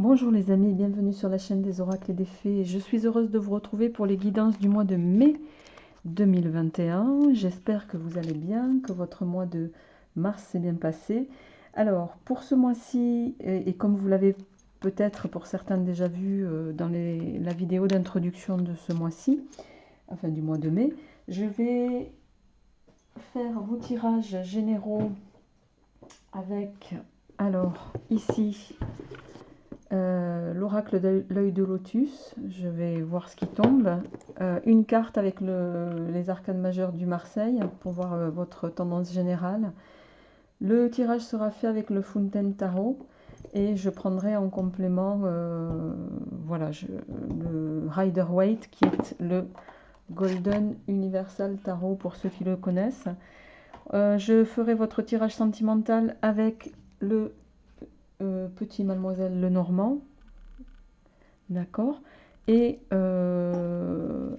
Bonjour les amis, bienvenue sur la chaîne des oracles et des fées. Je suis heureuse de vous retrouver pour les guidances du mois de mai 2021. J'espère que vous allez bien, que votre mois de mars s'est bien passé. Alors, pour ce mois-ci, et comme vous l'avez peut-être pour certains déjà vu dans la vidéo d'introduction de ce mois-ci, enfin du mois de mai, je vais faire vos tirages généraux avec, alors ici, l'oracle de l'œil de lotus. Je vais voir ce qui tombe. Une carte avec les arcanes majeures du Marseille pour voir votre tendance générale. Le tirage sera fait avec le Fountain Tarot et je prendrai en complément voilà, le Rider Waite qui est le Golden Universal Tarot pour ceux qui le connaissent. Je ferai votre tirage sentimental avec le petit Mademoiselle Lenormand. D'accord. Et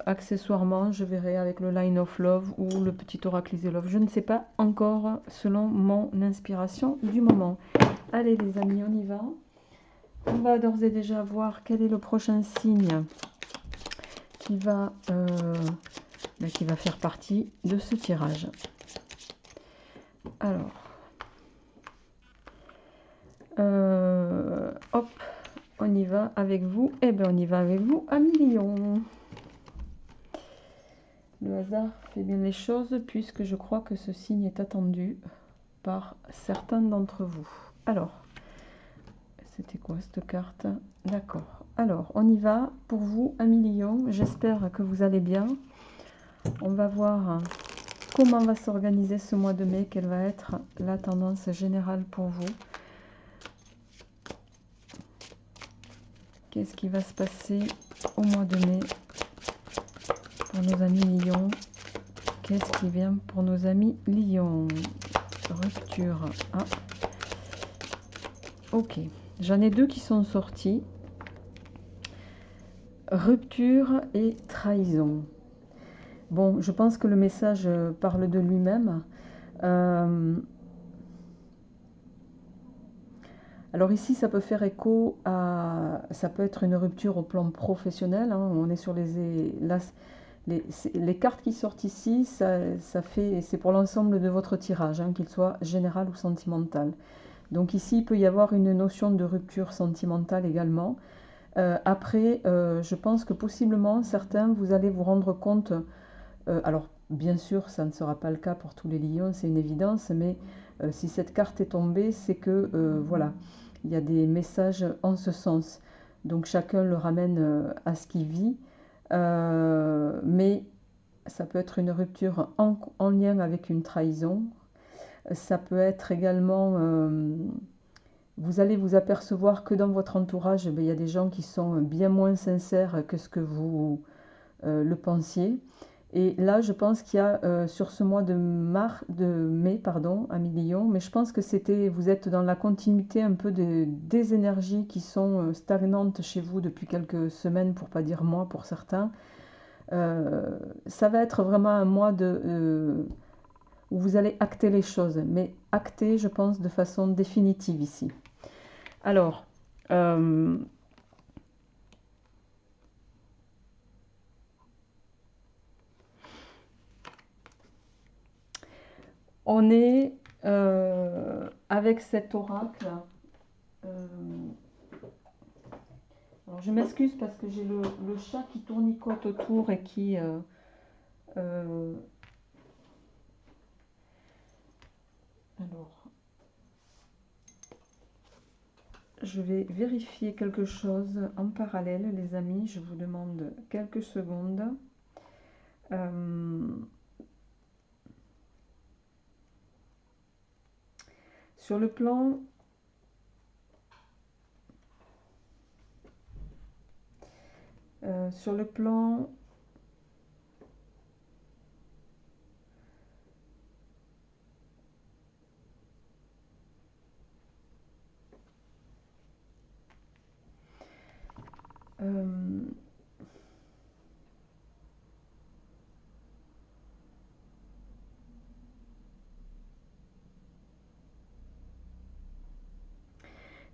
accessoirement, je verrai avec le Line of Love ou le petit oracle Easy Love. Je ne sais pas encore selon mon inspiration du moment. Allez les amis, on y va. On va d'ores et déjà voir quel est le prochain signe qui va faire partie de ce tirage. Alors, hop, on y va avec vous. Eh bien, on y va avec vous à millions. Le hasard fait bien les choses puisque je crois que ce signe est attendu par certains d'entre vous. Alors, c'était quoi cette carte? D'accord. Alors, on y va pour vous à millions. J'espère que vous allez bien. On va voir comment va s'organiser ce mois de mai, quelle va être la tendance générale pour vous. Qu'est-ce qui va se passer au mois de mai pour nos amis lions? Qu'est-ce qui vient pour nos amis lions? Rupture. Ah. Ok. J'en ai deux qui sont sortis. Rupture et trahison. Bon, je pense que le message parle de lui-même. Alors ici, ça peut faire écho à... Ça peut être une rupture au plan professionnel. Hein. On est sur les cartes qui sortent ici, c'est pour l'ensemble de votre tirage, hein, qu'il soit général ou sentimental. Donc ici, il peut y avoir une notion de rupture sentimentale également. Après, je pense que possiblement, certains, vous allez vous rendre compte, alors bien sûr, ça ne sera pas le cas pour tous les lions, c'est une évidence, mais si cette carte est tombée, c'est que, voilà, il y a des messages en ce sens. Donc chacun le ramène à ce qu'il vit, mais ça peut être une rupture en lien avec une trahison. Ça peut être également... vous allez vous apercevoir que dans votre entourage, il y a des gens qui sont bien moins sincères que ce que vous le pensiez. Et là, je pense qu'il y a sur ce mois de mai, pardon, à millions, mais je pense que vous êtes dans la continuité un peu des énergies qui sont stagnantes chez vous depuis quelques semaines, pour pas dire mois pour certains. Ça va être vraiment un mois où vous allez acter les choses, mais acter, je pense, de façon définitive ici. Alors, on est avec cet oracle. Alors, je m'excuse parce que j'ai le chat qui tournicote autour et qui... alors, je vais vérifier quelque chose en parallèle, les amis. Je vous demande quelques secondes. Sur le plan... sur le plan...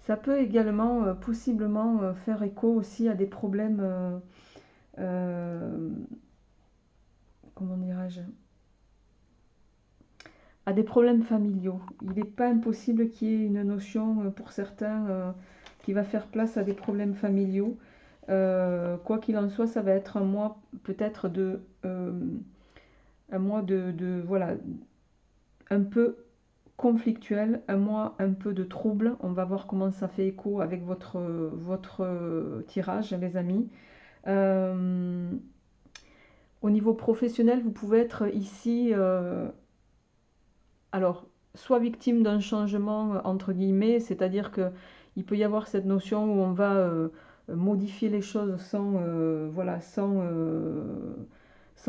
Ça peut également, possiblement, faire écho aussi à des problèmes, comment dirais-je, à des problèmes familiaux. Il n'est pas impossible qu'il y ait une notion, pour certains, qui va faire place à des problèmes familiaux. Quoi qu'il en soit, ça va être un mois peut-être un mois voilà, un peu conflictuel, un mois un peu de trouble. On va voir comment ça fait écho avec votre tirage, les amis. Euh, Au niveau professionnel, vous pouvez être ici, alors, soit victime d'un changement, entre guillemets, c'est-à-dire que il peut y avoir cette notion où on va modifier les choses voilà, sans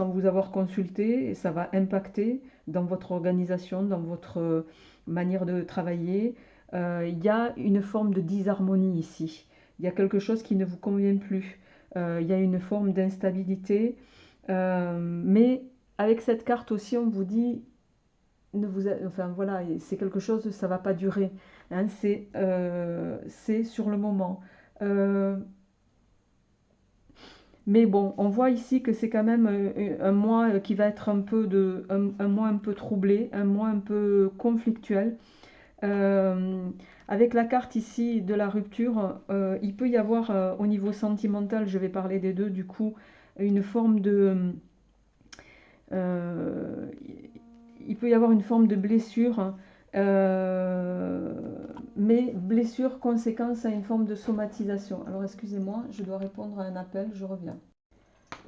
vous avoir consulté, et ça va impacter dans votre organisation, dans votre manière de travailler. Il y a une forme de disharmonie ici. Il y a quelque chose qui ne vous convient plus. Il y a une forme d'instabilité. Mais avec cette carte aussi, on vous dit, enfin voilà, c'est quelque chose, ça va pas durer. Hein, c'est sur le moment. Euh, mais bon, on voit ici que c'est quand même un mois qui va être un mois un peu troublé, un mois un peu conflictuel. Euh, Avec la carte ici de la rupture, il peut y avoir au niveau sentimental, je vais parler des deux du coup, une forme de euh, il peut y avoir une forme de blessure, euh, mais blessure conséquence à une forme de somatisation. Alors excusez-moi, je dois répondre à un appel, je reviens.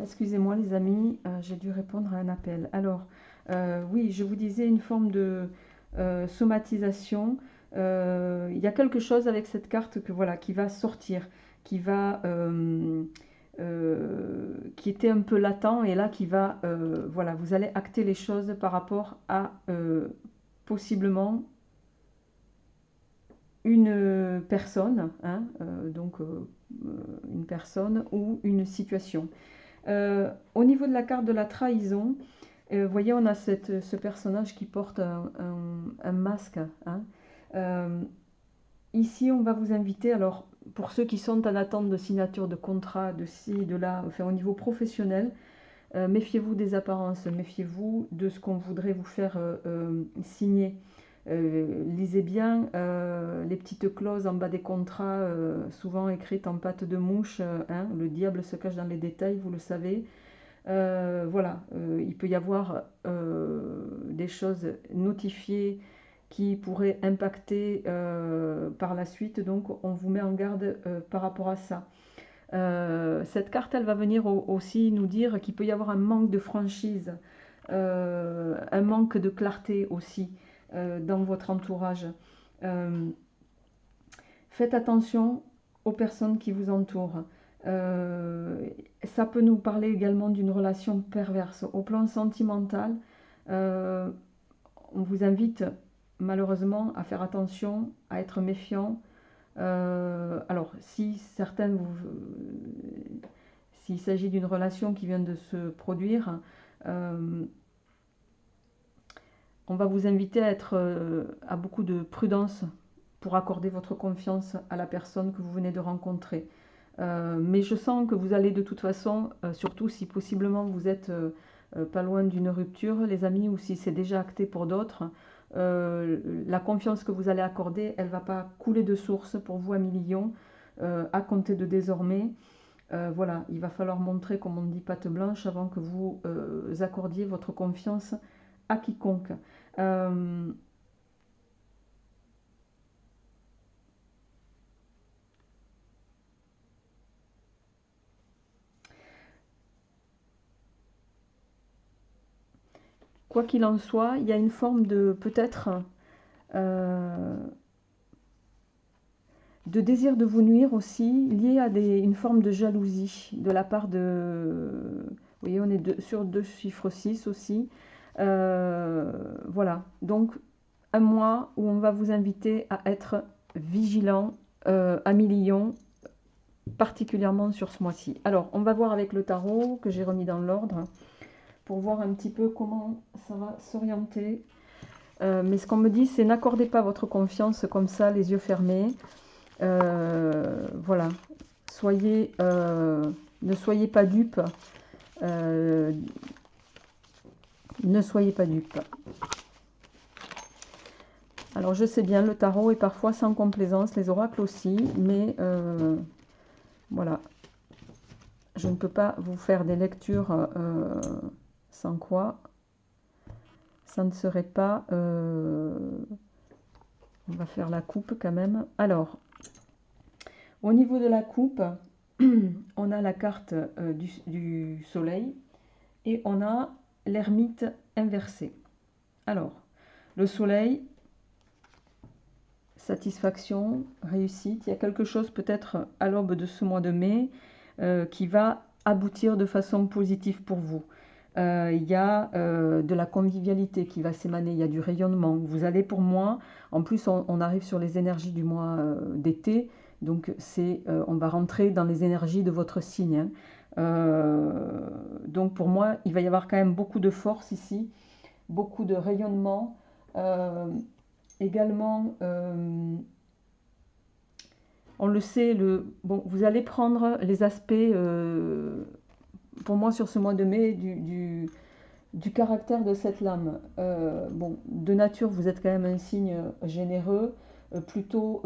Excusez-moi les amis, j'ai dû répondre à un appel. Alors oui, je vous disais une forme de somatisation. Il y a quelque chose avec cette carte que voilà, qui va sortir, qui va qui était un peu latent et là qui va voilà, vous allez acter les choses par rapport à possiblement une personne, hein, une personne ou une situation. Au niveau de la carte de la trahison, vous voyez, on a ce personnage qui porte un masque. Hein. Euh, Ici, on va vous inviter, alors pour ceux qui sont en attente de signature de contrat, de ci, de là, enfin au niveau professionnel, méfiez-vous des apparences, méfiez-vous de ce qu'on voudrait vous faire signer. Lisez bien les petites clauses en bas des contrats, souvent écrites en pâte de mouche. Hein, le diable se cache dans les détails, vous le savez. Voilà, il peut y avoir des choses notifiées qui pourraient impacter par la suite, donc on vous met en garde par rapport à ça. Cette carte, elle va venir aussi nous dire qu'il peut y avoir un manque de franchise, un manque de clarté aussi dans votre entourage. Euh, Faites attention aux personnes qui vous entourent. Ça peut nous parler également d'une relation perverse. Au plan sentimental, euh, on vous invite malheureusement à faire attention, à être méfiant. Alors, si certaines s'il s'agit d'une relation qui vient de se produire, euh, on va vous inviter à être à beaucoup de prudence pour accorder votre confiance à la personne que vous venez de rencontrer. Mais je sens que vous allez de toute façon, surtout si possiblement vous êtes pas loin d'une rupture, les amis, ou si c'est déjà acté pour d'autres, la confiance que vous allez accorder, elle ne va pas couler de source pour vous à millions à compter de désormais. Voilà, il va falloir montrer, comme on dit, patte blanche avant que vous accordiez votre confiance à quiconque. Euh, Quoi qu'il en soit, il y a une forme de peut-être euh, de désir de vous nuire aussi, lié à une forme de jalousie de la part de... Vous voyez, on est sur 2 chiffres 6 aussi. Voilà, donc un mois où on va vous inviter à être vigilant à millions, particulièrement sur ce mois-ci. Alors, on va voir avec le tarot que j'ai remis dans l'ordre pour voir un petit peu comment ça va s'orienter. Mais ce qu'on me dit, c'est n'accordez pas votre confiance comme ça, les yeux fermés. Voilà, ne soyez pas dupes. Ne soyez pas dupes. Alors je sais bien, le tarot est parfois sans complaisance, les oracles aussi, mais voilà, je ne peux pas vous faire des lectures sans quoi ça ne serait pas... on va faire la coupe quand même. Alors, au niveau de la coupe, on a la carte du soleil et on a l'ermite inversé. Alors, le soleil, satisfaction, réussite. Il y a quelque chose peut-être à l'aube de ce mois de mai qui va aboutir de façon positive pour vous. Il y a de la convivialité qui va s'émaner, il y a du rayonnement. Vous allez pour moi, en plus on arrive sur les énergies du mois d'été, donc on va rentrer dans les énergies de votre signe. Hein. Donc pour moi, il va y avoir quand même beaucoup de force ici, beaucoup de rayonnement. Également, on le sait, bon, vous allez prendre les aspects, pour moi sur ce mois de mai, du caractère de cette lame. Bon, de nature, vous êtes quand même un signe généreux, plutôt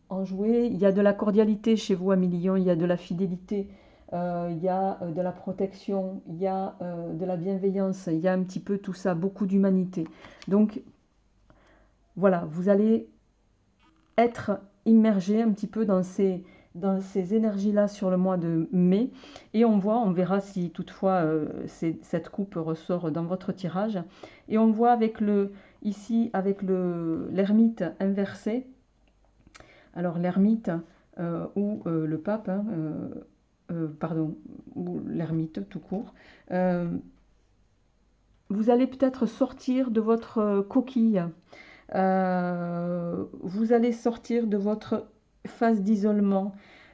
enjoué. Il y a de la cordialité chez vous, Amélie Lion, il y a de la fidélité, il y a de la protection, il y a de la bienveillance, il y a un petit peu tout ça, beaucoup d'humanité. Donc, voilà, vous allez être immergé un petit peu dans ces énergies-là sur le mois de mai. Et on verra si toutefois cette coupe ressort dans votre tirage. Et on voit ici avec l'ermite inversé. Alors l'ermite ou le pape, hein, pardon, ou l'ermite tout court. Vous allez peut-être sortir de votre coquille. Vous allez sortir de votre phase d'isolement,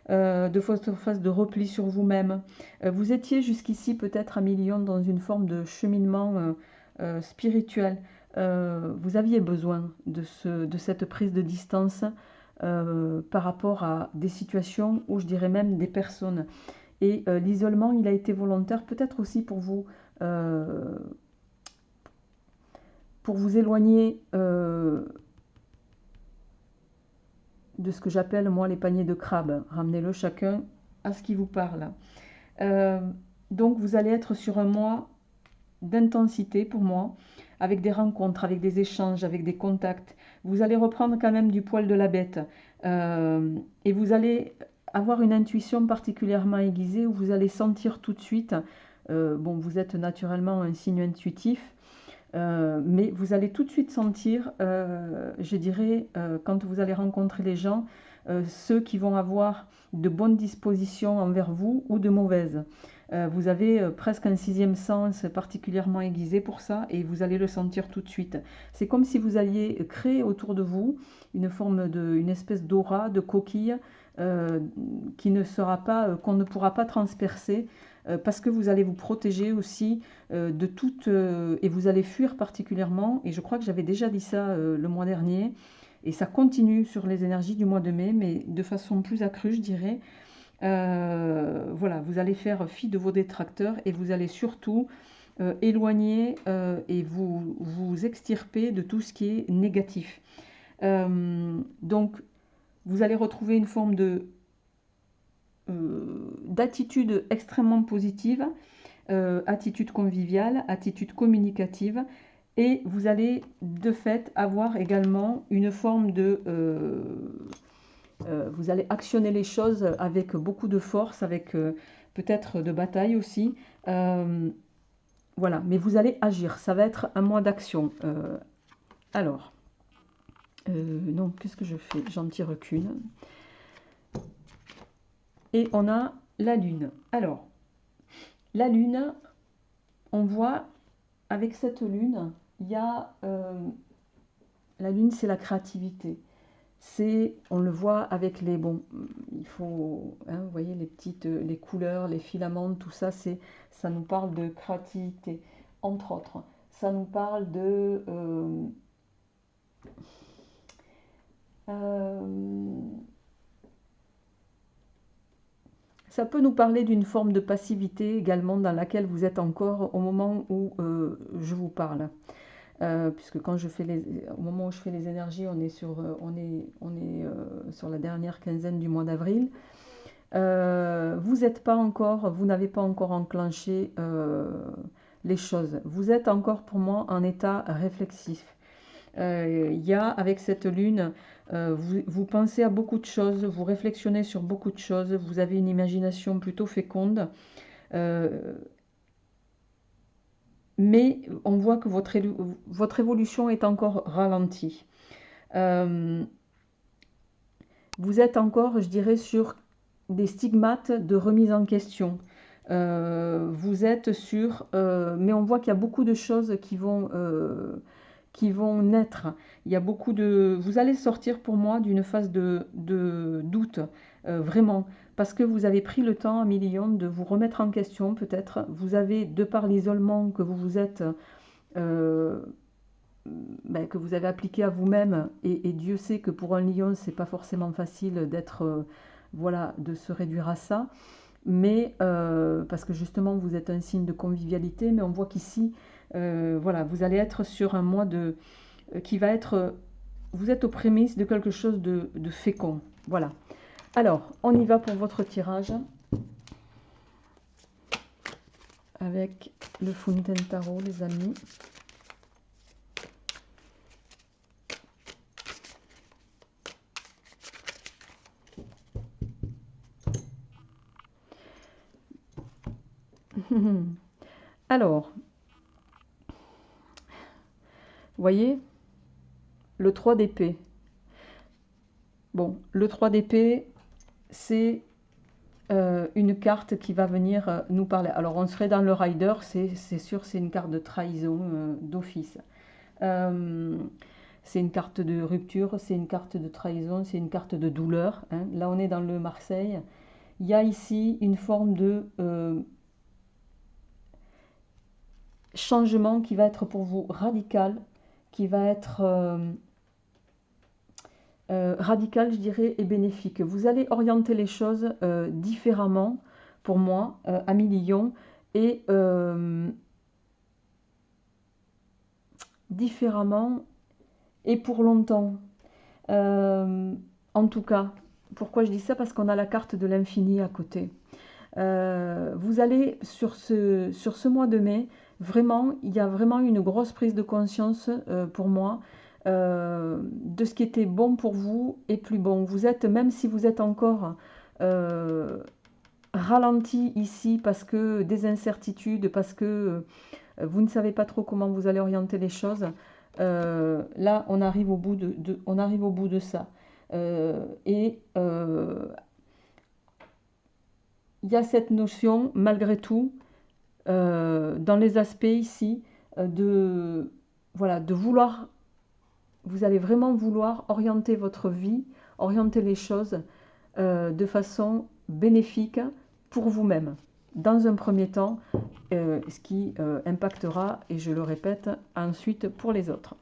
de votre phase de repli sur vous-même. Vous étiez jusqu'ici peut-être à million dans une forme de cheminement spirituel. Vous aviez besoin de cette prise de distance par rapport à des situations ou je dirais même des personnes. Et l'isolement, il a été volontaire peut-être aussi pour vous éloigner de ce que j'appelle moi les paniers de crabes. Ramenez-le chacun à ce qui vous parle. Donc vous allez être sur un mois d'intensité pour moi, avec des rencontres, avec des échanges, avec des contacts. Vous allez reprendre quand même du poil de la bête. Et vous allez avoir une intuition particulièrement aiguisée où vous allez sentir tout de suite, bon vous êtes naturellement un signe intuitif, mais vous allez tout de suite sentir, je dirais, quand vous allez rencontrer les gens, ceux qui vont avoir de bonnes dispositions envers vous ou de mauvaises. Vous avez presque un sixième sens particulièrement aiguisé pour ça et vous allez le sentir tout de suite. C'est comme si vous alliez créer autour de vous une espèce d'aura, de coquille qui ne sera pas, qu'on ne pourra pas transpercer parce que vous allez vous protéger aussi de toute et vous allez fuir particulièrement. Et je crois que j'avais déjà dit ça le mois dernier. Et ça continue sur les énergies du mois de mai, mais de façon plus accrue, je dirais. Voilà, vous allez faire fi de vos détracteurs et vous allez surtout éloigner et vous extirper de tout ce qui est négatif. Donc, vous allez retrouver une forme d'attitude extrêmement positive, attitude conviviale, attitude communicative, et vous allez de fait avoir également une forme vous allez actionner les choses avec beaucoup de force, avec peut-être de bataille aussi. Voilà, mais vous allez agir, ça va être un mois d'action. Alors, non, qu'est-ce que je fais? J'en tire qu'une. Et on a la lune. Alors, la lune, on voit avec cette lune, il y a la lune, c'est la créativité. On le voit avec les bon, il faut, hein, vous voyez les couleurs, les filaments, tout ça, ça nous parle de créativité, entre autres. Ça nous parle de Euh, Ça peut nous parler d'une forme de passivité également dans laquelle vous êtes encore au moment où je vous parle. Puisque quand je fais au moment où je fais les énergies, on est sur la dernière quinzaine du mois d'avril. Vous n'avez pas encore enclenché les choses. Vous êtes encore pour moi en état réflexif. Il y a avec cette lune, vous pensez à beaucoup de choses, vous réflexionnez sur beaucoup de choses, vous avez une imagination plutôt féconde, euh, mais on voit que votre évolution est encore ralentie. Euh, vous êtes encore, je dirais, sur des stigmates de remise en question. Vous êtes sur, mais on voit qu'il y a beaucoup de choses qui vont naître. Il y a beaucoup de, vous allez sortir pour moi d'une phase de doute, vraiment, parce que vous avez pris le temps, Amélie, de vous remettre en question, peut-être. Vous avez, de par l'isolement que vous vous êtes, euh, que vous avez appliqué à vous-même, et Dieu sait que pour un lion, c'est pas forcément facile d'être, voilà, de se réduire à ça. Mais parce que justement, vous êtes un signe de convivialité, mais on voit qu'ici, voilà, vous allez être sur un mois qui va être, vous êtes aux prémices de quelque chose de fécond. Voilà. Alors, on y va pour votre tirage avec le Fountain Tarot, les amis. Alors, vous voyez, le 3 d'épée. Bon, le 3 d'épée, c'est une carte qui va venir nous parler. Alors, on serait dans le Rider, c'est sûr, c'est une carte de trahison d'office. C'est une carte de rupture, c'est une carte de trahison, c'est une carte de douleur, hein. Là, on est dans le Marseille. Il y a ici une forme de changement qui va être pour vous radical, qui va être radical, je dirais, et bénéfique. Vous allez orienter les choses différemment, pour moi, Amélie Lion, et différemment et pour longtemps. En tout cas, pourquoi je dis ça? Parce qu'on a la carte de l'infini à côté. Vous allez sur ce mois de mai, vraiment, il y a vraiment une grosse prise de conscience pour moi de ce qui était bon pour vous et plus bon. Vous êtes, même si vous êtes encore ralenti ici parce que des incertitudes, parce que vous ne savez pas trop comment vous allez orienter les choses, là on arrive au bout on arrive au bout de ça. Et il y a cette notion, malgré tout, dans les aspects ici, voilà, de vouloir, vous allez vraiment vouloir orienter votre vie, orienter les choses de façon bénéfique pour vous-même. Dans un premier temps, ce qui impactera, et je le répète, ensuite pour les autres.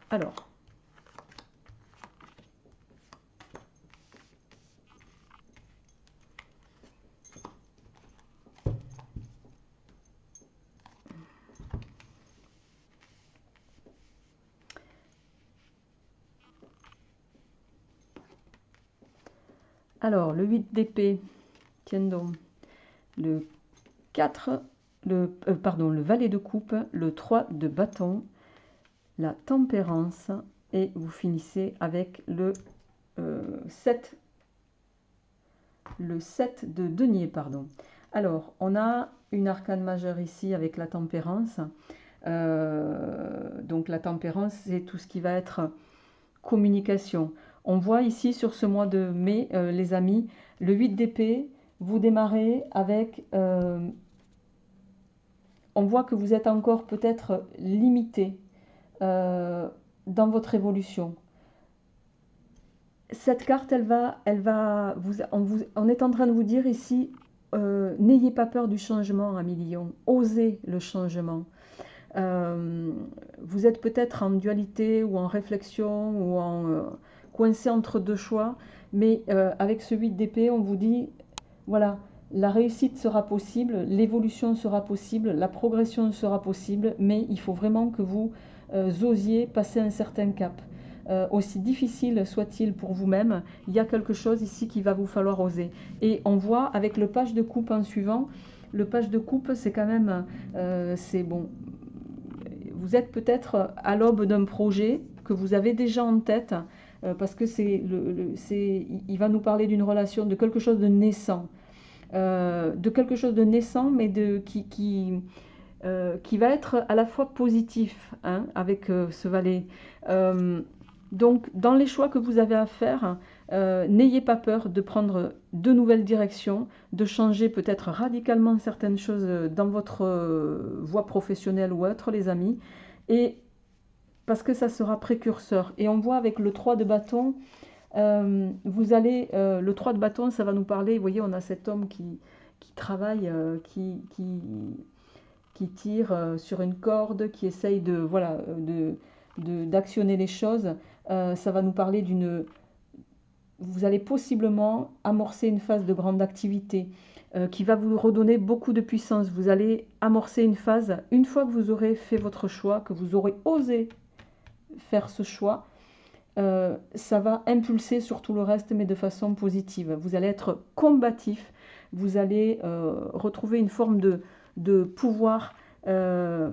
Alors, le 8 d'épée, tiens donc, le 4, le valet de coupe, le 3 de bâton, la tempérance, et vous finissez avec le 7 de denier, pardon. Alors, on a une arcane majeure ici avec la tempérance. Donc la tempérance, c'est tout ce qui va être communication. On voit ici sur ce mois de mai, les amis, le 8 d'épée, vous démarrez avec... on voit que vous êtes encore peut-être limité dans votre évolution. Cette carte, on est en train de vous dire ici, n'ayez pas peur du changement, Amélie Lion, osez le changement. Vous êtes peut-être en dualité ou en réflexion ou en coincé entre deux choix, mais avec ce 8 d'épée, on vous dit, voilà, la réussite sera possible, l'évolution sera possible, la progression sera possible, mais il faut vraiment que vous osiez passer un certain cap. Aussi difficile soit-il pour vous-même, il y a quelque chose ici qu'il va vous falloir oser. Et on voit avec le page de coupe en suivant, le page de coupe c'est quand même, c'est bon, vous êtes peut-être à l'aube d'un projet que vous avez déjà en tête, parce que il va nous parler d'une relation, de quelque chose de naissant. De quelque chose de naissant, mais qui va être à la fois positif, hein, avec ce valet. Donc, dans les choix que vous avez à faire, n'ayez pas peur de prendre de nouvelles directions, de changer peut-être radicalement certaines choses dans votre voie professionnelle ou autre, les amis, et parce que ça sera précurseur. Et on voit avec le 3 de bâton, le 3 de bâton, ça va nous parler, vous voyez, on a cet homme qui travaille, qui tire sur une corde, qui essaye de, voilà, d'actionner les choses. Ça va nous parler vous allez possiblement amorcer une phase de grande activité qui va vous redonner beaucoup de puissance. Vous allez amorcer une phase, une fois que vous aurez fait votre choix, que vous aurez osé faire ce choix, ça va impulser sur tout le reste, mais de façon positive. Vous allez être combatif, vous allez retrouver une forme de pouvoir, en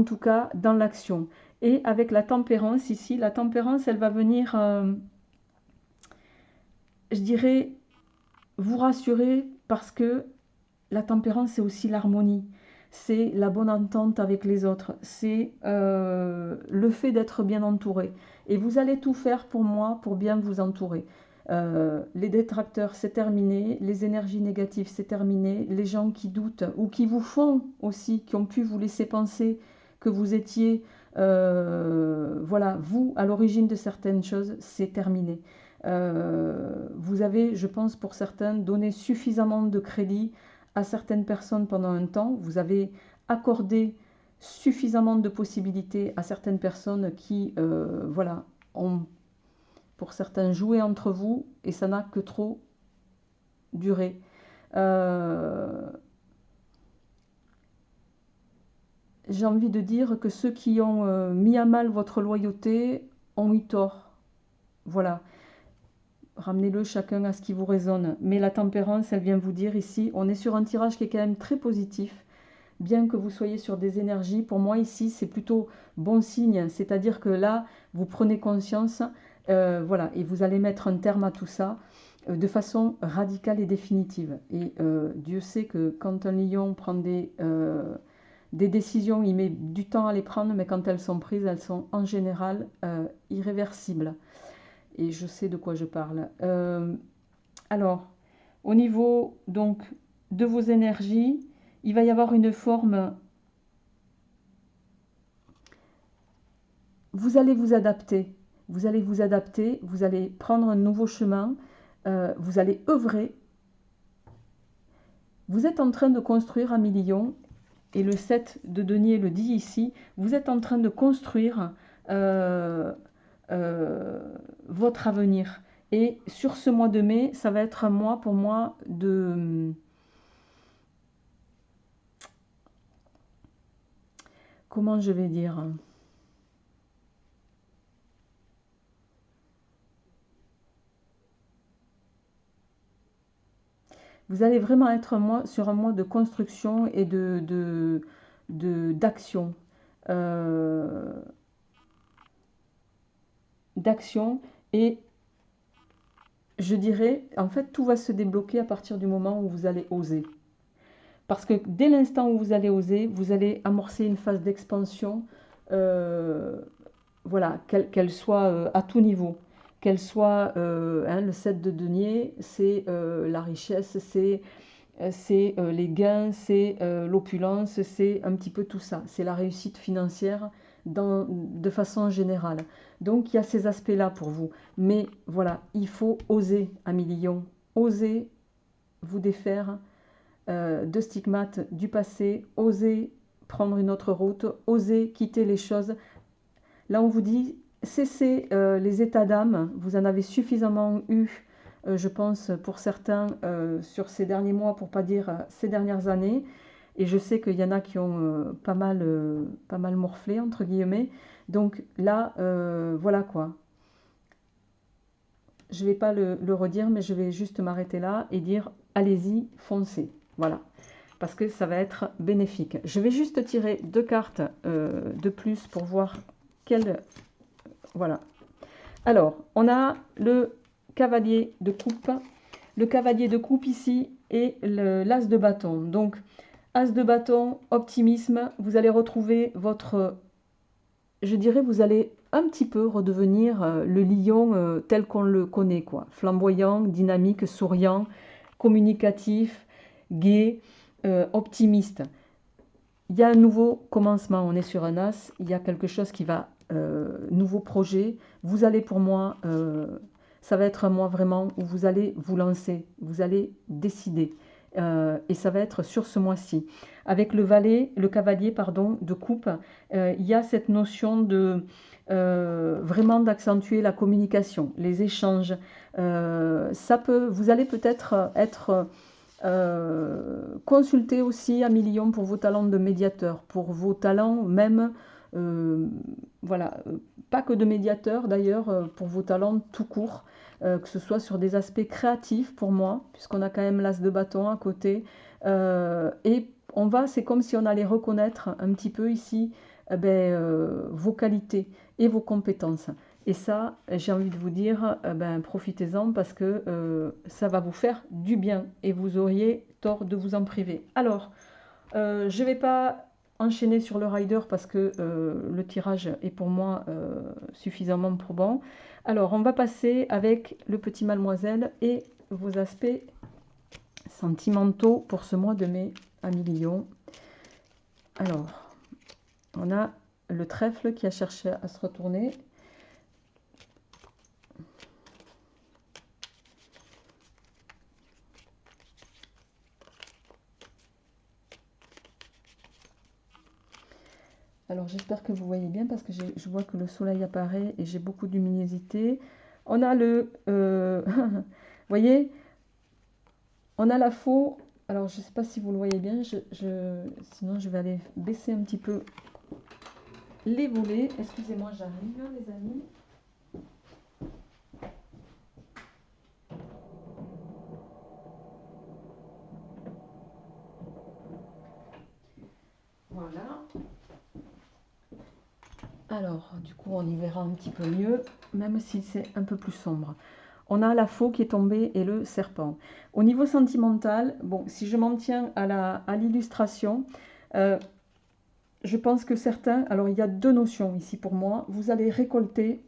tout cas dans l'action. Et avec la tempérance ici, la tempérance, elle va venir, je dirais, vous rassurer, parce que la tempérance, c'est aussi l'harmonie. C'est la bonne entente avec les autres. C'est le fait d'être bien entouré. Et vous allez tout faire pour moi, pour bien vous entourer. Les détracteurs, c'est terminé. Les énergies négatives, c'est terminé. Les gens qui doutent ou qui vous font aussi, qui ont pu vous laisser penser que vous étiez, voilà, vous, à l'origine de certaines choses, c'est terminé. Vous avez, je pense, pour certains, donné suffisamment de crédit à certaines personnes pendant un temps. Vous avez accordé suffisamment de possibilités à certaines personnes qui, voilà, ont pour certains joué entre vous, et ça n'a que trop duré. J'ai envie de dire que ceux qui ont mis à mal votre loyauté ont eu tort. Voilà. Ramenez-le chacun à ce qui vous résonne. Mais la tempérance, elle vient vous dire ici, on est sur un tirage qui est quand même très positif. Bien que vous soyez sur des énergies, pour moi ici, c'est plutôt bon signe. C'est-à-dire que là, vous prenez conscience, voilà, et vous allez mettre un terme à tout ça de façon radicale et définitive. Et Dieu sait que quand un lion prend des décisions, il met du temps à les prendre, mais quand elles sont prises, elles sont en général irréversibles. Et je sais de quoi je parle. Alors, au niveau donc de vos énergies, il va y avoir une forme. Vous allez vous adapter. Vous allez vous adapter. Vous allez prendre un nouveau chemin. Vous allez œuvrer. Vous êtes en train de construire un million. Et le 7 de denier le dit ici. Vous êtes en train de construire votre avenir. Et sur ce mois de mai, ça va être un mois pour moi de... Comment je vais dire? Vous allez vraiment être sur un mois de construction et d'action. D'action, et je dirais, en fait, tout va se débloquer à partir du moment où vous allez oser. Parce que dès l'instant où vous allez oser, vous allez amorcer une phase d'expansion, voilà, qu'elle soit à tout niveau. Qu'elle soit, hein, le 7 de denier, c'est la richesse, c'est les gains, c'est l'opulence, c'est un petit peu tout ça. C'est la réussite financière de façon générale. Donc il y a ces aspects-là pour vous. Mais voilà, il faut oser, amis lions, oser vous défaire de stigmates du passé, oser prendre une autre route, oser quitter les choses. Là on vous dit, cessez les états d'âme. Vous en avez suffisamment eu, je pense, pour certains, sur ces derniers mois, pour pas dire ces dernières années. Et je sais qu'il y en a qui ont pas mal morflé, entre guillemets. Donc là, voilà quoi. Je ne vais pas le redire, mais je vais juste m'arrêter là et dire allez-y, foncez. Voilà, parce que ça va être bénéfique. Je vais juste tirer 2 cartes de plus pour voir quelle... Voilà. Alors, on a le cavalier de coupe. Le cavalier de coupe ici et l'as de bâton. Donc, as de bâton, optimisme. Vous allez retrouver votre... Je dirais, vous allez un petit peu redevenir le lion tel qu'on le connaît, quoi. Flamboyant, dynamique, souriant, communicatif, gai, optimiste. Il y a un nouveau commencement, on est sur un as, il y a quelque chose qui va, nouveau projet. Vous allez pour moi, ça va être un mois vraiment où vous allez vous lancer, vous allez décider. Et ça va être sur ce mois-ci. Avec le cavalier pardon, de coupe, il y a cette notion de vraiment d'accentuer la communication, les échanges. Vous allez peut-être être consultez aussi Amilion pour vos talents de médiateur, pour vos talents même, voilà, pas que de médiateur d'ailleurs, pour vos talents tout court, que ce soit sur des aspects créatifs pour moi, puisqu'on a quand même l'as de bâton à côté, et c'est comme si on allait reconnaître un petit peu ici vos qualités et vos compétences. Et ça, j'ai envie de vous dire, profitez-en parce que ça va vous faire du bien et vous auriez tort de vous en priver. Alors, je ne vais pas enchaîner sur le rider parce que le tirage est pour moi suffisamment probant. Alors, on va passer avec le petit mademoiselle et vos aspects sentimentaux pour ce mois de mai à Million. Alors, on a le trèfle qui a cherché à se retourner. Alors j'espère que vous voyez bien parce que je vois que le soleil apparaît et j'ai beaucoup de luminosité. On a vous voyez, on a la faux. Alors je ne sais pas si vous le voyez bien, sinon je vais aller baisser un petit peu les volets. Excusez-moi, j'arrive les amis. Voilà. Alors du coup on y verra un petit peu mieux, même si c'est un peu plus sombre. On a la faux qui est tombée et le serpent. Au niveau sentimental, bon, si je m'en tiens à l'illustration, je pense que certains, alors il y a deux notions ici pour moi, vous allez récolter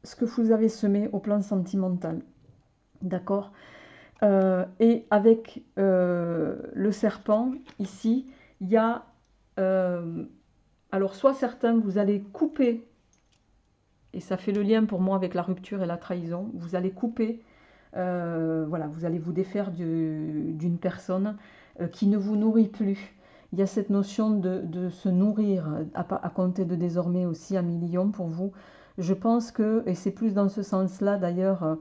ce que vous avez semé au plan sentimental. D'accord. Et avec le serpent, ici, il y a... alors soit certains, vous allez couper, et ça fait le lien pour moi avec la rupture et la trahison, vous allez couper, voilà, vous allez vous défaire d'une personne qui ne vous nourrit plus. Il y a cette notion de se nourrir à compter de désormais aussi à million pour vous. Je pense que, et c'est plus dans ce sens-là d'ailleurs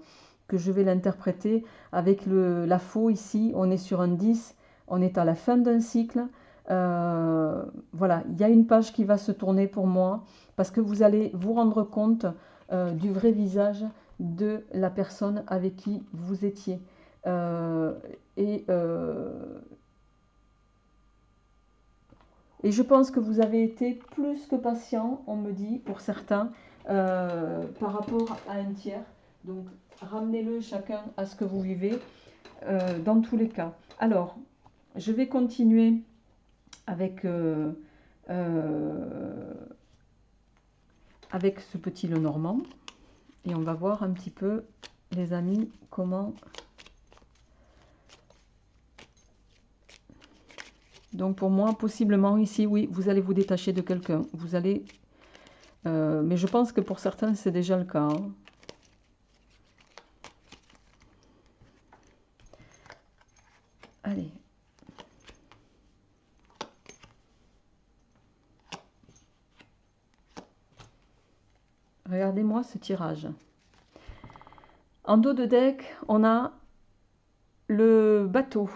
que je vais l'interpréter, avec la faux ici, on est sur un 10, on est à la fin d'un cycle. Voilà, il y a une page qui va se tourner pour moi, parce que vous allez vous rendre compte du vrai visage de la personne avec qui vous étiez. Euh, et, euh, et je pense que vous avez été plus que patient, on me dit, pour certains, par rapport à un tiers. Donc, ramenez-le chacun à ce que vous vivez, dans tous les cas. Alors, je vais continuer avec, avec ce petit Lenormand. Et on va voir un petit peu, les amis, comment... Donc pour moi, possiblement ici, oui, vous allez vous détacher de quelqu'un. Vous allez... mais je pense que pour certains, c'est déjà le cas. Hein. Allez. regardez-moi ce tirage. En dos de deck, on a le bateau.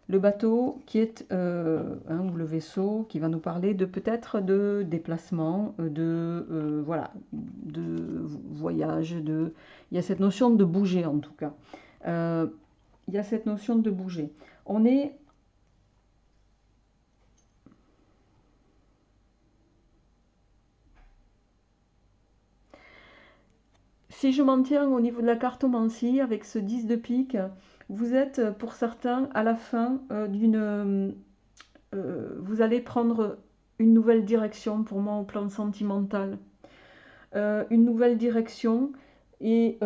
Le bateau qui est ou le vaisseau qui va nous parler de peut-être de déplacement, voilà, de voyage, il y a cette notion de bouger en tout cas. Il y a cette notion de bouger. On est... Si je m'en tiens au niveau de la cartomancie, avec ce 10 de pique, vous êtes pour certains à la fin vous allez prendre une nouvelle direction pour moi au plan sentimental. Une nouvelle direction et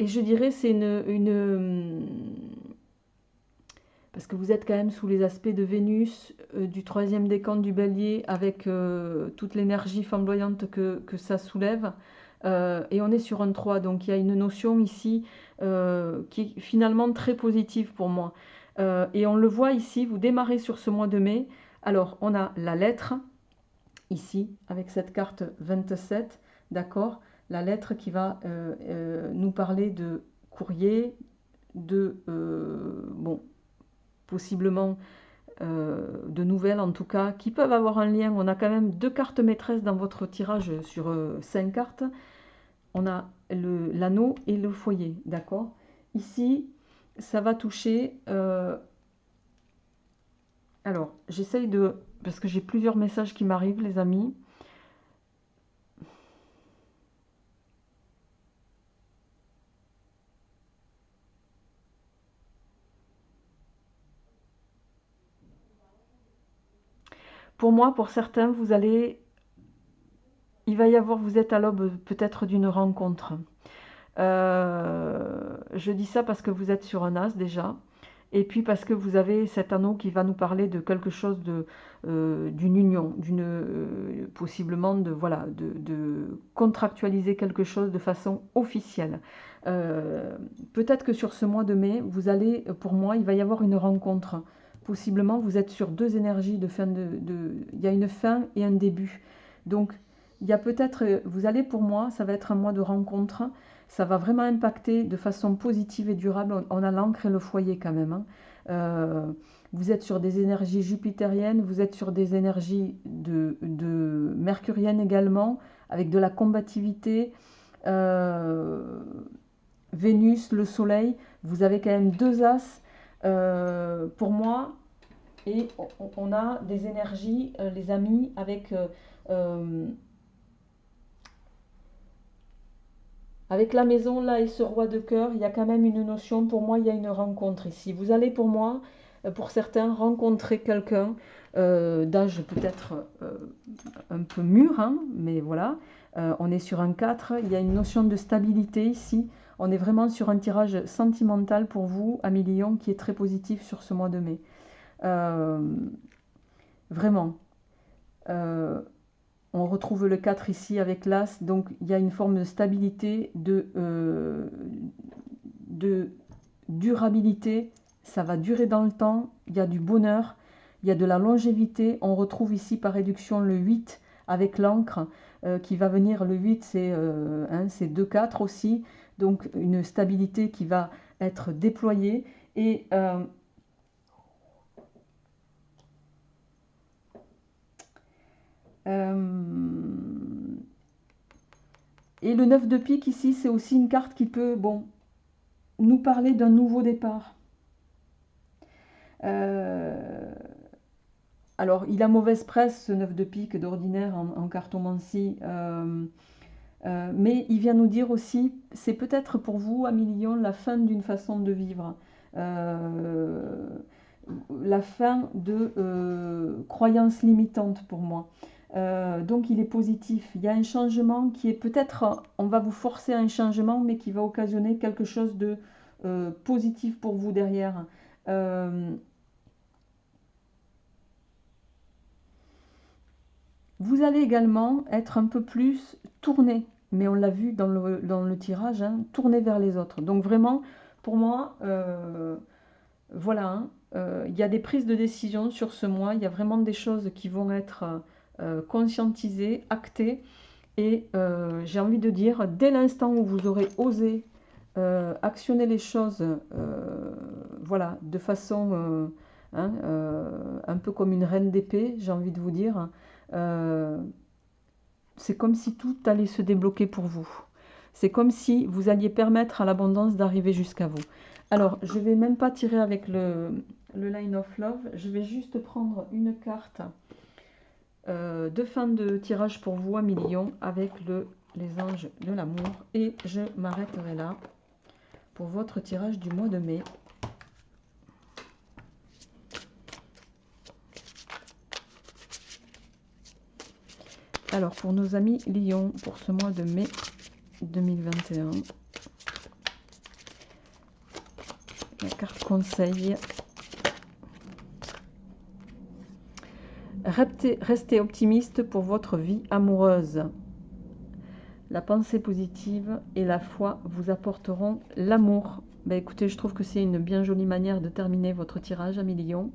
je dirais c'est parce que vous êtes quand même sous les aspects de Vénus, du troisième décan du Bélier, avec toute l'énergie flamboyante que ça soulève. Et on est sur un 3, donc il y a une notion ici qui est finalement très positive pour moi. Et on le voit ici, vous démarrez sur ce mois de mai. Alors, on a la lettre, ici, avec cette carte 27, d'accord? La lettre qui va nous parler de courrier, bon, possiblement de nouvelles en tout cas, qui peuvent avoir un lien. On a quand même 2 cartes maîtresses dans votre tirage sur 5 cartes. On a l'anneau et le foyer, d'accord? Ici, ça va toucher... alors, j'essaye de... Parce que j'ai plusieurs messages qui m'arrivent, les amis. Pour moi, pour certains, vous allez... Il va y avoir... Vous êtes à l'aube peut-être d'une rencontre. Je dis ça parce que vous êtes sur un as déjà. Et puis parce que vous avez cet anneau qui va nous parler de quelque chose d'une union, possiblement voilà, de contractualiser quelque chose de façon officielle. Peut-être que sur ce mois de mai, vous allez, pour moi, il va y avoir une rencontre. Possiblement, vous êtes sur 2 énergies de fin il y a une fin et un début. Donc, il y a peut-être, vous allez pour moi, ça va être un mois de rencontre. Ça va vraiment impacter de façon positive et durable. On a l'ancre et le foyer quand même. Hein. Vous êtes sur des énergies jupitériennes, vous êtes sur des énergies de mercuriennes également, avec de la combativité. Vénus, le soleil, vous avez quand même 2 as pour moi. Et on a des énergies, les amis, avec la maison là et ce roi de cœur, il y a quand même une notion, pour moi il y a une rencontre ici. Vous allez pour moi, pour certains, rencontrer quelqu'un d'âge peut-être un peu mûr, hein, mais voilà. On est sur un 4, il y a une notion de stabilité ici. On est vraiment sur un tirage sentimental pour vous, Amis Lion, qui est très positif sur ce mois de mai. Vraiment. On retrouve le 4 ici avec l'As, donc il y a une forme de stabilité, de durabilité, ça va durer dans le temps, il y a du bonheur, il y a de la longévité. On retrouve ici par réduction le 8 avec l'encre qui va venir, le 8 c'est 2-4 aussi, donc une stabilité qui va être déployée. Et le 9 de pique ici, c'est aussi une carte qui peut nous parler d'un nouveau départ. Alors, il a mauvaise presse, ce 9 de pique d'ordinaire en cartomancie. Mais il vient nous dire aussi, c'est peut-être pour vous, Amis Lion, la fin d'une façon de vivre. La fin de croyances limitantes pour moi. Donc il est positif. Il y a un changement qui est peut-être, on va vous forcer à un changement, mais qui va occasionner quelque chose de positif pour vous derrière. Vous allez également être un peu plus tourné, mais on l'a vu dans le tirage, hein, tourné vers les autres. Donc vraiment, pour moi, voilà, hein, il y a des prises de décision sur ce mois, il y a vraiment des choses qui vont être conscientisées, actées. Et j'ai envie de dire, dès l'instant où vous aurez osé actionner les choses, voilà, de façon hein, un peu comme une reine d'épée, j'ai envie de vous dire, c'est comme si tout allait se débloquer pour vous. C'est comme si vous alliez permettre à l'abondance d'arriver jusqu'à vous. Alors, je ne vais même pas tirer avec le Line of Love, je vais juste prendre une carte de fin de tirage pour vous à millions avec les anges de l'amour. Et je m'arrêterai là pour votre tirage du mois de mai. Alors, pour nos amis Lion, pour ce mois de mai 2021, la carte conseil. Restez optimiste pour votre vie amoureuse. La pensée positive et la foi vous apporteront l'amour. Ben écoutez, je trouve que c'est une bien jolie manière de terminer votre tirage, amis Lion.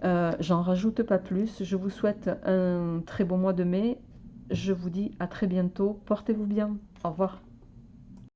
J'en rajoute pas plus. Je vous souhaite un très bon mois de mai. Je vous dis à très bientôt. Portez-vous bien. Au revoir.